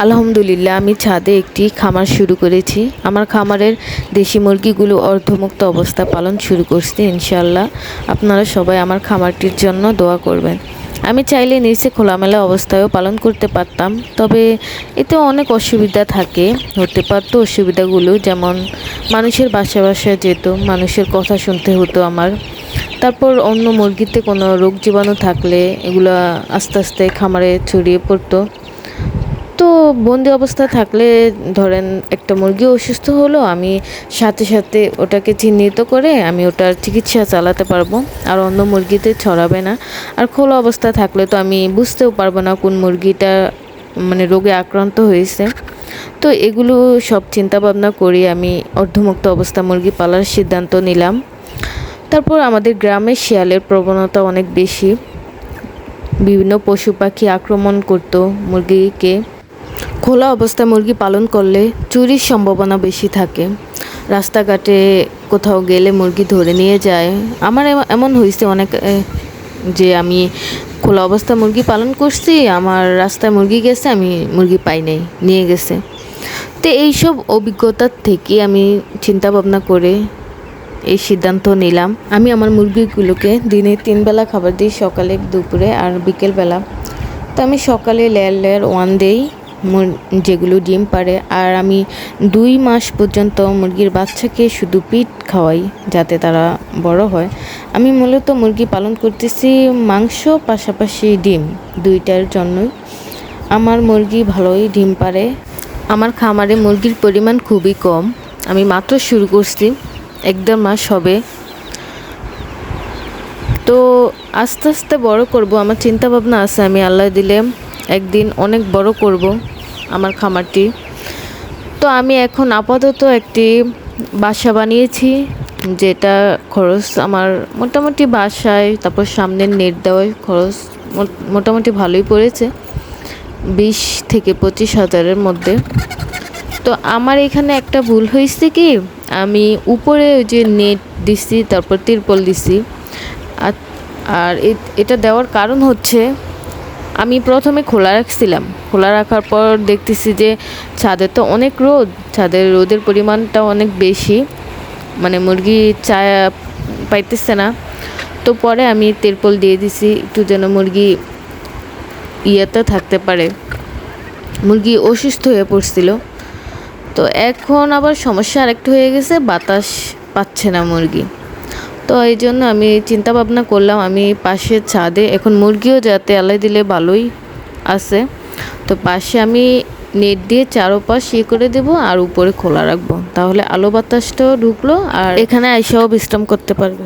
আলহামদুলিল্লাহ, আমি ছাদে একটি খামার শুরু করেছি। আমার খামারের দেশি মুরগিগুলো অর্ধমুক্ত অবস্থা পালন শুরু করছি। ইনশাআল্লাহ আপনারা সবাই আমার খামারটির জন্য দোয়া করবেন। আমি চাইলে নিচে খোলামেলা অবস্থায়ও পালন করতে পারতাম, তবে এতে অনেক অসুবিধা হতে পারতো। অসুবিধাগুলো যেমন মানুষের বাসায় বাসায় যেত, মানুষের কথা শুনতে হতো আমার। তারপর অন্য মুরগিতে কোনো রোগ জীবাণু থাকলে এগুলো আস্তে আস্তে খামারে ছড়িয়ে পড়তো। তো বন্দি অবস্থা থাকলে ধরেন একটা মুরগি অসুস্থ হলো, আমি সাথে সাথে ওটাকে চিহ্নিত করে আমি ওটার চিকিৎসা চালাতে পারবো, আর অন্য মুরগিতে ছড়াবে না। আর খোলা অবস্থা থাকলে তো আমি বুঝতেও পারবো না কোন মুরগিটা রোগে আক্রান্ত হয়েছে। তো এগুলো সব চিন্তা ভাবনা করি আমি অর্ধমুক্ত অবস্থা মুরগি পালার সিদ্ধান্ত নিলাম। তারপর আমাদের গ্রামে শিয়ালের প্রবণতা অনেক বেশি, বিভিন্ন পশু পাখি আক্রমণ করতো মুরগিকে। খোলা অবস্থায় মুরগি পালন করলে চুরির সম্ভাবনা বেশি থাকে। রাস্তাঘাটে কোথাও গেলে মুরগি ধরে নিয়ে যায়। আমার এমন হয়েছে অনেক, যে আমি খোলা অবস্থায় মুরগি পালন করছি, আমার রাস্তায় মুরগি গেছে, আমি মুরগি পাই নাই, নিয়ে গেছে। তো এইসব অভিজ্ঞতার থেকে আমি চিন্তা ভাবনা করে এই সিদ্ধান্ত নিলাম। আমি আমার মুরগিগুলোকে দিনে 3 বেলা খাবার দিই, সকালে, দুপুরে আর বিকেলবেলা। তো আমি সকালে লেয়ার ওয়ান দেই, যেগুলো ডিম পারে। আর আমি 2 মাস পর্যন্ত মুরগির বাচ্চাকে শুধু পিট খাওয়াই, যাতে তারা বড় হয়। আমি মূলত মুরগি পালন করতেছি মাংস পাশাপাশি ডিম, দুইটার জন্যই। আমার মুরগি ভালোই ডিম পারে। আমার খামারে মুরগির পরিমাণ খুবই কম, আমি মাত্র শুরু করছি, 1-1.5 মাস হবে। তো আস্তে আস্তে বড় করব, আমার চিন্তা ভাবনা আছে। আমি আল্লাহ দিলে একদিন অনেক বড় করব আমার খামারটি। তো আমি এখন আপাতত একটি বাসা বানিয়েছি, যেটা খরচ আমার মোটামুটি বাসায়, তারপর সামনের নেট দেওয়ার খরচ মোটামুটি ভালোই পড়েছে, 20 থেকে 25 হাজারের মধ্যে। তো আমার এখানে একটা ভুল হয়েছে কি, আমি উপরে ওই যে নেট দিছি, তারপর তিরপল দিছি। আর এটা দেওয়ার কারণ হচ্ছে, আমি প্রথমে খোলা রাখছিলাম, খোলা রাখার পর দেখতেছি যে ছাদে তো অনেক রোদ, ছাদের রোদের পরিমাণটা অনেক বেশি, মুরগি ছায়া পাইতেছে না। তো পরে আমি তিরপল দিয়ে দিছি, একটু যেন মুরগি ইয়েতে থাকতে পারে। মুরগি অসুস্থ হয়ে পড়ছিল। তো এখন আবার সমস্যা আরেকটু হয়ে গেছে, বাতাস পাচ্ছে না মুরগি। তো এই জন্য আমি চিন্তা ভাবনা করলাম আমি পাশের ছাদে, এখন মুরগিও যাতে আল্লাহ দিলে ভালোই আছে, তো পাশে আমি নেট দিয়ে চারোপাশ করে দেবো আর উপরে খোলা রাখবো, তাহলে আলো বাতাসটাও ঢুকলো আর এখানে আইসাও বিশ্রাম করতে পারবে।